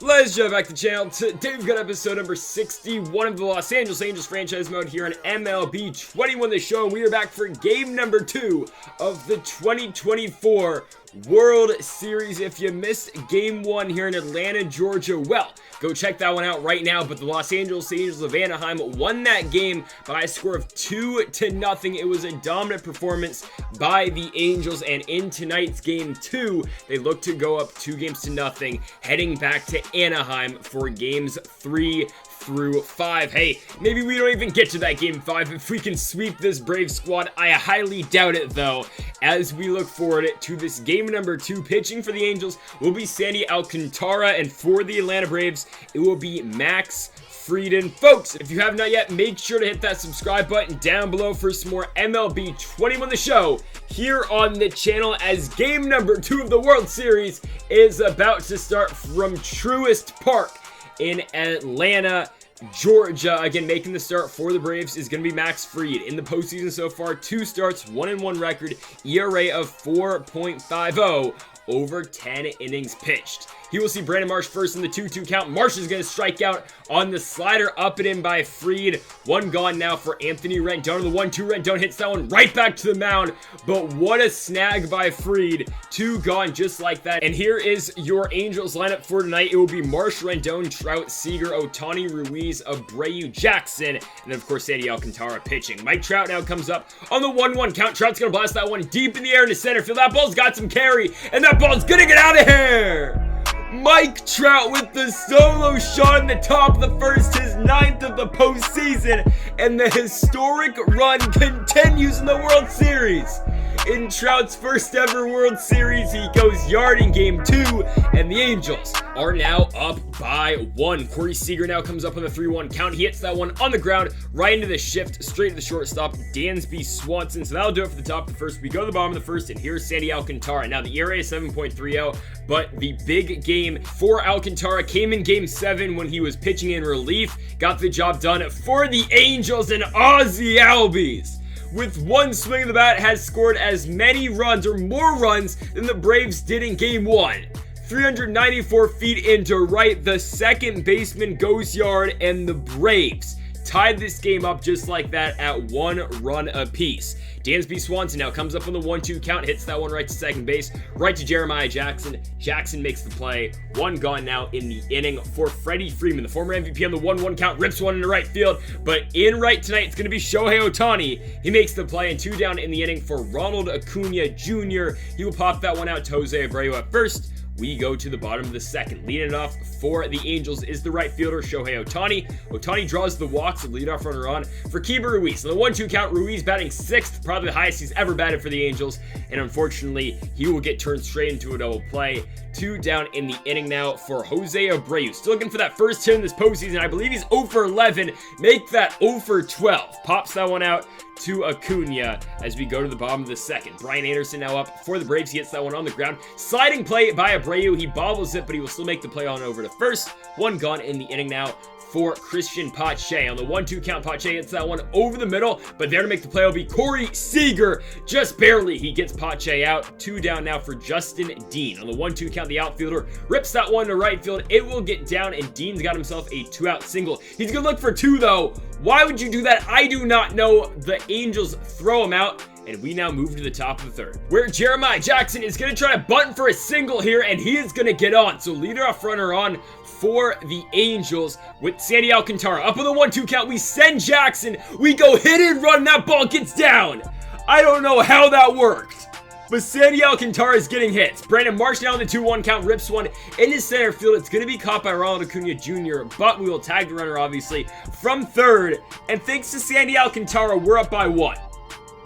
Let's jump back to the channel. Today we've got episode number 61 of the Los Angeles Angels franchise mode here on MLB 21 the show. We are back for game number 2 of the 2024 World Series. If you missed game 1 here in Atlanta, Georgia, well, go check that one out right now. But the Los Angeles Angels of Anaheim won that game by a score of 2-0. It was a dominant performance by the Angels, and in tonight's game 2, they look to go up 2-0, heading back to Anaheim for games 3 through 5. Hey, maybe we don't even get to that game 5 if we can sweep this Braves squad. I highly doubt it though, as we look forward to this game number 2. Pitching for the Angels will be Sandy Alcantara, and for the Atlanta Braves, it will be Max Frieden. Folks, if you have not yet, make sure to hit that subscribe button down below for some more MLB 21 the show here on the channel, as game number 2 of the World Series is about to start from Truist Park in Atlanta, Georgia. Again, making the start for the Braves is going to be Max Fried. In the postseason so far, 2 starts, 1-1 record, ERA of 4.50 over 10 innings pitched. He will see Brandon Marsh first in the 2-2 count. Marsh is going to strike out on the slider, up and in by Fried. 1 gone now for Anthony Rendon. On the 1-2, Rendon hits that one right back to the mound, but what a snag by Fried. 2 gone just like that. And here is your Angels lineup for tonight. It will be Marsh, Rendon, Trout, Seager, Ohtani, Ruiz, Abreu, Jackson, and then of course Sandy Alcantara pitching. Mike Trout now comes up on the 1-1 count. Trout's going to blast that one deep in the air into center field. That ball's got some carry, and that ball's going to get out of here. Mike Trout with the solo shot in the top of the first, his 9th of the postseason, and the historic run continues in the World Series. In Trout's first ever World Series, he goes yard in game 2, and the Angels are now up by 1. Corey Seager now comes up on the 3-1 count. He hits that one on the ground, right into the shift, straight to the shortstop, Dansby Swanson. So that'll do it for the top of the first. We go to the bottom of the first, and here's Sandy Alcantara. Now the ERA is 7.30, but the big game for Alcantara came in game 7 when he was pitching in relief. Got the job done for the Angels, and Ozzie Albies, with 1 swing of the bat, has scored as many runs or more runs than the Braves did in game 1. 394 feet into right, the second baseman goes yard, and the Braves tied this game up just like that at 1 run apiece. Dansby Swanson now comes up on the 1-2 count, hits that one right to second base, right to Jeremiah Jackson. Jackson makes the play. 1 gone now in the inning for Freddie Freeman. The former MVP on the 1-1 count rips one into right field, but in right tonight, it's going to be Shohei Ohtani. He makes the play, and 2 down in the inning for Ronald Acuna Jr. He will pop that one out to Jose Abreu at first. We go to the bottom of the second. Leading it off for the Angels is the right fielder, Shohei Ohtani. Ohtani draws the walks, of leadoff runner on for Keeper Ruiz. On the 1-2 count, Ruiz batting 6th, probably the highest he's ever batted for the Angels, and unfortunately, he will get turned straight into a double play. 2 down in the inning now for Jose Abreu. Still looking for that first hit in this postseason. I believe he's 0 for 11. Make that 0 for 12. Pops that one out to Acuna as we go to the bottom of the second. Brian Anderson now up for the Braves. He hits that one on the ground. Sliding play by Abreu. He bobbles it, but he will still make the play on over to first. 1 gone in the inning now for Christian Pache. On the 1-2 count, Pache hits that one over the middle, but there to make the play will be Corey Seager. Just barely, he gets Pache out. 2 down now for Justin Dean. On the 1-2 count, the outfielder rips that one to right field. It will get down, and Dean's got himself a 2-out single. He's gonna look for 2 though. Why would you do that? I do not know. The Angels throw him out, and we now move to the top of the 3rd, where Jeremiah Jackson is going to try to bunt for a single here, and he is going to get on. So leadoff runner on for the Angels with Sandy Alcantara. Up on the 1-2 count, we send Jackson. We go hit and run. That ball gets down. I don't know how that worked, but Sandy Alcantara is getting hits. Brandon Marsh now on the 2-1 count, rips one into center field. It's going to be caught by Ronald Acuna Jr., but we will tag the runner, obviously, from 3rd. And thanks to Sandy Alcantara, we're up by 1.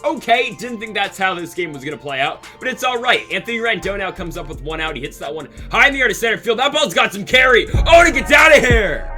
Okay, didn't think that's how this game was going to play out, but it's all right. Anthony Rendon now comes up with 1 out. He hits that one high in the air to center field. That ball's got some carry. Oh, and it gets out of here.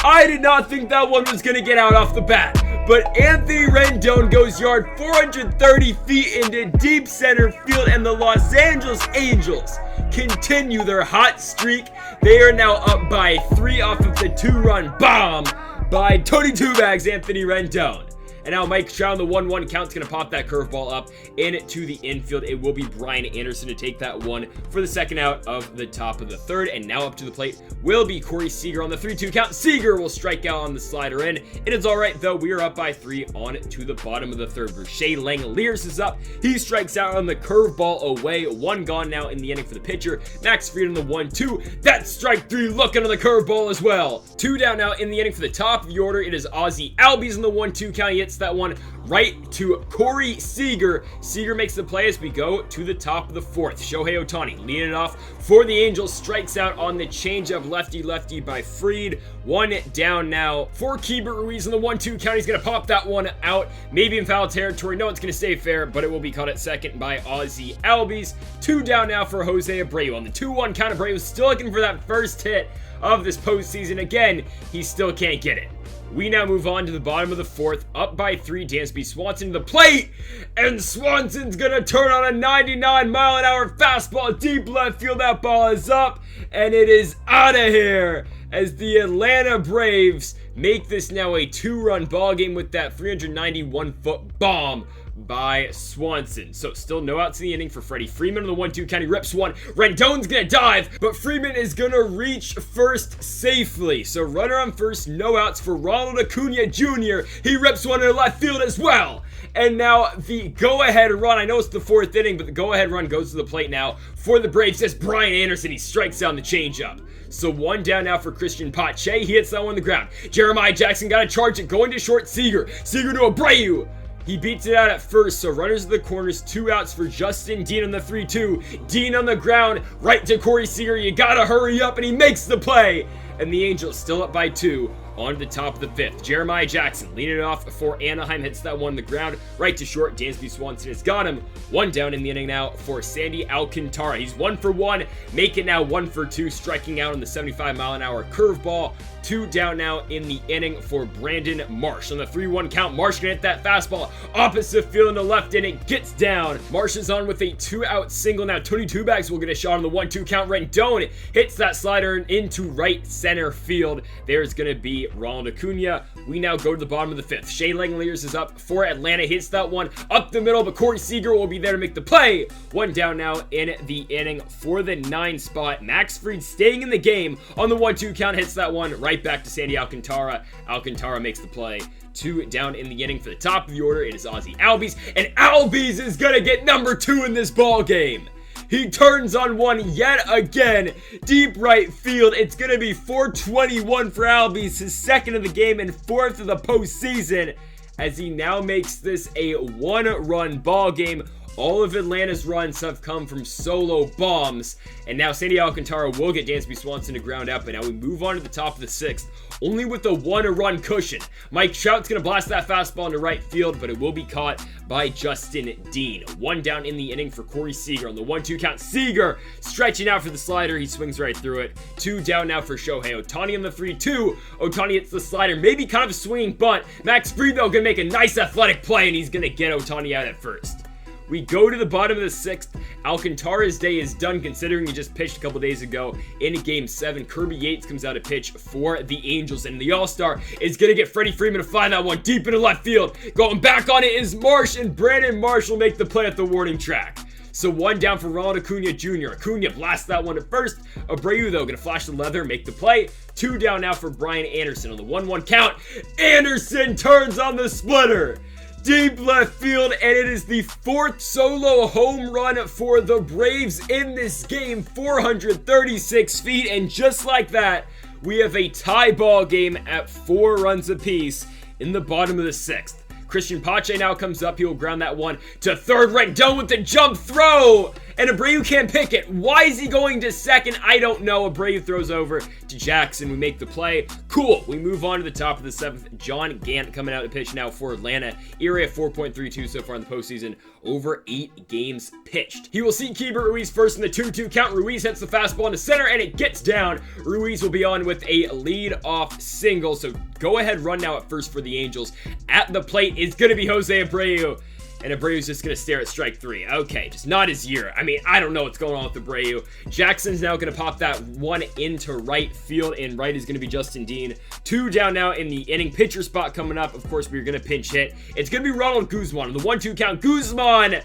I did not think that one was going to get out off the bat, but Anthony Rendon goes yard 430 feet into deep center field, and the Los Angeles Angels continue their hot streak. They are now up by 3 off of the 2-run bomb by Tony Two Bags Anthony Rendon. And now Mike Trout on the 1-1 count's going to pop that curveball up into the infield. It will be Brian Anderson to take that one for the second out of the top of the third. And now up to the plate will be Corey Seager on the 3-2 count. Seager will strike out on the slider in. It is all right, though. We are up by 3 on to the bottom of the third. Rashay Langeliers is up. He strikes out on the curveball away. 1 gone now in the inning for the pitcher. Max Fried on the 1-2. That's strike 3, looking on the curveball as well. 2 down now in the inning for the top of the order. It is Ozzie Albies on the 1-2 count. He hits that one right to Corey Seager. Seager makes the play as we go to the top of the fourth. Shohei Ohtani leading it off for the Angels. Strikes out on the changeup lefty by Fried. 1 down now for Keibert Ruiz on the 1-2 count. He's going to pop that one out. Maybe in foul territory. No, it's going to stay fair, but it will be caught at second by Ozzie Albies. 2 down now for Jose Abreu on the 2-1 count. Abreu still looking for that first hit of this postseason. Again, he still can't get it. We now move on to the bottom of the fourth, up by 3. Dansby Swanson to the plate, and Swanson's gonna turn on a 99-mile-an-hour fastball deep left field. That ball is up, and it is out of here as the Atlanta Braves make this now a 2-run ball game with that 391-foot bomb by Swanson. So still no outs in the inning for Freddie Freeman on the 1-2 count. He rips one. Rendon's gonna dive, but Freeman is gonna reach first safely. So runner on first, no outs for Ronald Acuna Jr. He rips one in the left field as well. And now the go-ahead run, I know it's the 4th inning, but the go-ahead run goes to the plate now for the Braves. That's Brian Anderson. He strikes down the changeup. So 1 down now for Christian Pache. He hits that one on the ground. Jeremiah Jackson got to charge it, going to short. Seager to Abreu. He beats it out at first, so runners to the corners, 2 outs for Justin Dean on the 3-2. Dean on the ground, right to Corey Seager. You gotta hurry up, and he makes the play. And the Angels still up by 2 on to the top of the 5th. Jeremiah Jackson leading it off for Anaheim, hits that one on the ground, right to short. Dansby Swanson has got him. 1 down in the inning now for Sandy Alcantara. He's 1 for 1, make it now 1 for 2, striking out on the 75-mile-an-hour curveball. 2 down now in the inning for Brandon Marsh. On the 3-1 count, Marsh gonna hit that fastball opposite field in the left, and it gets down. Marsh is on with a 2-out single. Now Tony Two-Bags will get a shot on the 1-2 count. Rendon hits that slider into right center field. There's gonna be Ronald Acuna. We now go to the bottom of the 5th. Shea Langeliers is up for Atlanta. Hits that one up the middle, but Corey Seager will be there to make the play. 1 down now in the inning for the 9 spot. Max Fried staying in the game on the 1-2 count. Hits that one right back to Sandy Alcantara. Alcantara makes the play. 2 down in the inning for the top of the order. It is Ozzie Albies, and Albies is gonna get number 2 in this ball game. He turns on one yet again. Deep right field. It's going to be 421 for Albies, his 2nd of the game and 4th of the postseason, as he now makes this a 1-run ball game. All of Atlanta's runs have come from solo bombs, and now Sandy Alcantara will get Dansby Swanson to ground out, but now we move on to the top of the 6th, only with a 1-run cushion. Mike Trout's going to blast that fastball into right field, but it will be caught by Justin Dean. 1 down in the inning for Corey Seager on the 1-2 count. Seager stretching out for the slider. He swings right through it. 2 down now for Shohei Ohtani on the 3-2. Ohtani hits the slider. Maybe kind of a swinging bunt. Max Fried, though, going to make a nice athletic play, and he's going to get Ohtani out at first. We go to the bottom of the 6th. Alcantara's day is done, considering he just pitched a couple days ago in Game 7. Kirby Yates comes out to pitch for the Angels, and the All-Star is going to get Freddie Freeman to fly that one deep into left field. Going back on it is Marsh, and Brandon Marsh will make the play at the warning track. So 1 down for Ronald Acuna Jr. Acuna blasts that one at first. Abreu, though, going to flash the leather, make the play. 2 down now for Brian Anderson on the 1-1 count. Anderson turns on the splitter. Deep left field, and it is the 4th solo home run for the Braves in this game. 436 feet, and just like that, we have a tie ball game at 4 runs apiece in the bottom of the 6th. Christian Pache now comes up. He will ground that one to third. Rendon with the jump throw, and Abreu can't pick it. Why is he going to second? I don't know. Abreu throws over to Jackson. We make the play. Cool. We move on to the top of the 7th. John Gant coming out to pitch now for Atlanta. ERA of 4.32 so far in the postseason. Over 8 games pitched. He will see Keibert Ruiz first in the 2-2 count. Ruiz hits the fastball into center, and it gets down. Ruiz will be on with a lead-off single. So go ahead run now at first for the Angels. At the plate is going to be Jose Abreu. And Abreu's just going to stare at strike 3. Okay, just not his year. I mean, I don't know what's going on with Abreu. Jackson's now going to pop that one into right field, and right is going to be Justin Dean. 2 down now in the inning. Pitcher spot coming up. Of course, we're going to pinch hit. It's going to be Ronald Guzman. The 1-2 count. Guzman!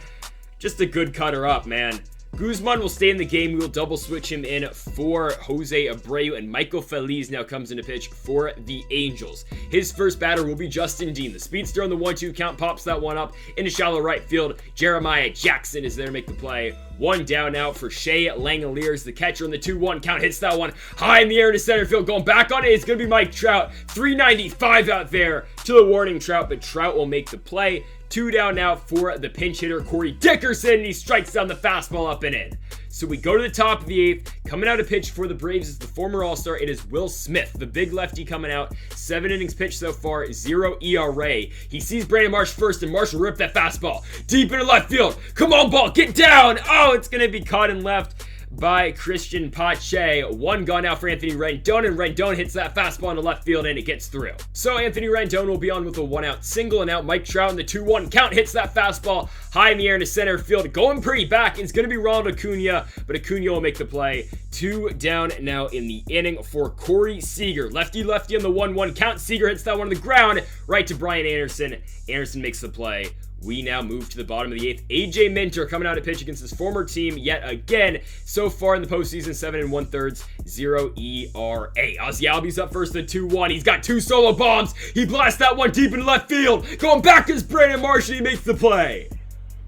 Just a good cutter up, man. Guzman will stay in the game. We will double switch him in for Jose Abreu, and Michael Feliz now comes into pitch for the Angels. His first batter will be Justin Dean. The speedster on the 1-2 count pops that one up into shallow right field. Jeremiah Jackson is there to make the play. 1 down now for Shea Langoliers. The catcher on the 2-1 count hits that one high in the air to center field. Going back on it, it's going to be Mike Trout. 395 out there to the warning Trout, but Trout will make the play. 2 down now for the pinch hitter, Corey Dickerson. He strikes down the fastball up and in. So we go to the top of the 8th. Coming out to pitch for the Braves is the former All-Star. It is Will Smith, the big lefty coming out. 7 innings pitched so far, 0 ERA. He sees Brandon Marsh first, and Marsh will rip that fastball deep into left field. Come on, ball, get down! Oh, it's going to be caught in left by Christian Pache. 1 gone now for Anthony Rendon, and Rendon hits that fastball into left field, and it gets through. So Anthony Rendon will be on with a 1-out single, and now Mike Trout in the 2-1 count hits that fastball high in the air into center field. Going pretty back is going to be Ronald Acuna, but Acuna will make the play. 2 down now in the inning for Corey Seager. Lefty on the 1-1 count. Seager hits that one on the ground right to Brian Anderson. Anderson makes the play. We now move to the bottom of the 8th. AJ Minter coming out to pitch against his former team yet again. So far in the postseason, 7 1/3, 0 ERA. Ozzie Albies up first, the 2-1. He's got 2 solo bombs. He blasts that one deep into left field. Going back is Brandon Marsh, and he makes the play.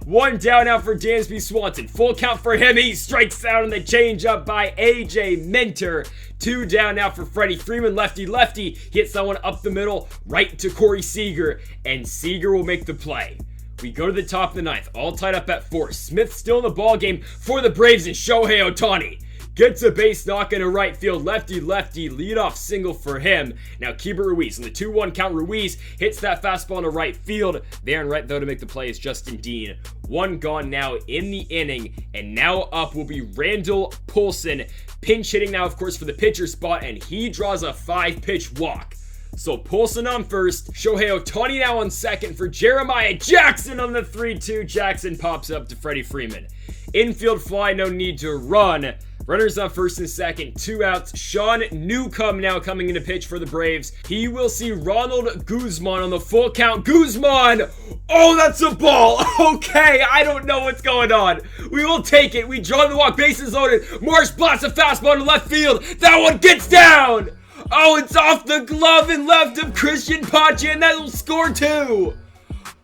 1 down now for Dansby Swanson. Full count for him. He strikes out on the changeup by AJ Minter. 2 down now for Freddie Freeman. Lefty. He hits that one up the middle right to Corey Seager, and Seager will make the play. We go to the top of the 9th, all tied up at 4. Smith still in the ball game for the Braves, and Shohei Ohtani gets a base knock into right field. Lefty, leadoff single for him. Now Keibert Ruiz on the 2-1 count. Ruiz hits that fastball into right field. There and right though to make the play is Justin Dean. 1 gone now in the inning, and now up will be Randall Poulson. Pinch hitting now, of course, for the pitcher spot, and he draws a 5-pitch walk. So Poulsen on first, Shohei Ohtani now on second for Jeremiah Jackson on the 3-2. Jackson pops up to Freddie Freeman. Infield fly, no need to run. Runners on first and second, 2 outs. Sean Newcomb now coming into pitch for the Braves. He will see Ronald Guzman on the full count. Guzman! Oh, that's a ball! Okay, I don't know what's going on. We will take it. We draw the walk, bases loaded. Marsh blasts a fastball to left field. That one gets down! Oh, it's off the glove and left of Christian Pache, and that will score 2.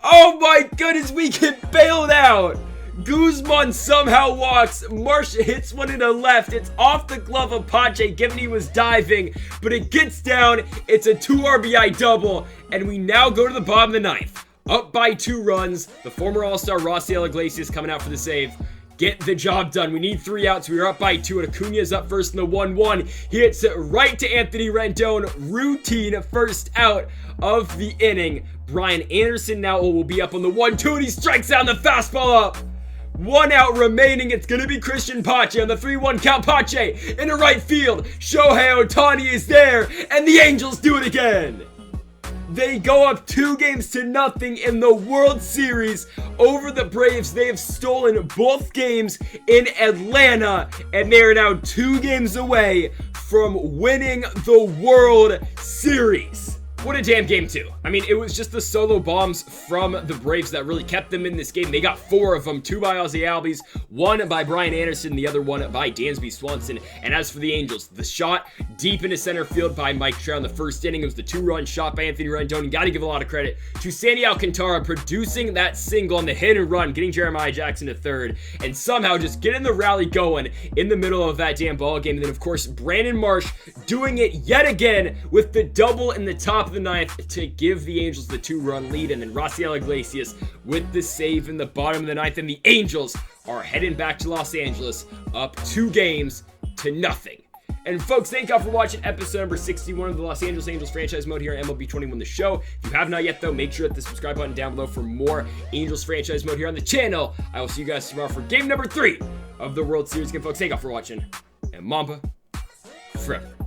Oh my goodness, we get bailed out. Guzman somehow walks. Marsh hits one into left. It's off the glove of Pache, given he was diving, but it gets down. It's a 2 RBI double, and we now go to the bottom of the 9th. Up by 2 runs. The former All-Star Rafael Iglesias coming out for the save. Get the job done. We need 3 outs. We are up by 2, and Acuna's up first in the 1-1. He hits it right to Anthony Rendon. Routine first out of the inning. Brian Anderson now will be up on the 1-2, and he strikes out the fastball up. 1 out remaining. It's going to be Christian Pache on the 3-1 count. Pache into right field. Shohei Ohtani is there, and the Angels do it again. They go up 2-0 in the World Series over the Braves. They have stolen both games in Atlanta, and they are now 2 games away from winning the World Series. What a damn game, too. I mean, it was just the solo bombs from the Braves that really kept them in this game. They got 4 of them, 2 by Ozzie Albies, 1 by Brian Anderson, the other one by Dansby Swanson. And as for the Angels, the shot deep into center field by Mike Trout in the first inning. It was the 2-run shot by Anthony Rendon. You got to give a lot of credit to Sandy Alcantara producing that single on the hit and run, getting Jeremiah Jackson to third, and somehow just getting the rally going in the middle of that damn ball game. And then, of course, Brandon Marsh doing it yet again with the double in the top of the 9th to give the Angels the 2-run lead, and then Rafael Iglesias with the save in the bottom of the 9th, and the Angels are heading back to Los Angeles up 2-0. And folks, thank y'all for watching episode number 61 of the Los Angeles Angels franchise mode here on MLB 21 The Show. If you have not yet, though, make sure to hit the subscribe button down below for more Angels franchise mode here on the channel. I will see you guys tomorrow for game number 3 of the World Series. Again, folks, thank y'all for watching, and Mamba forever.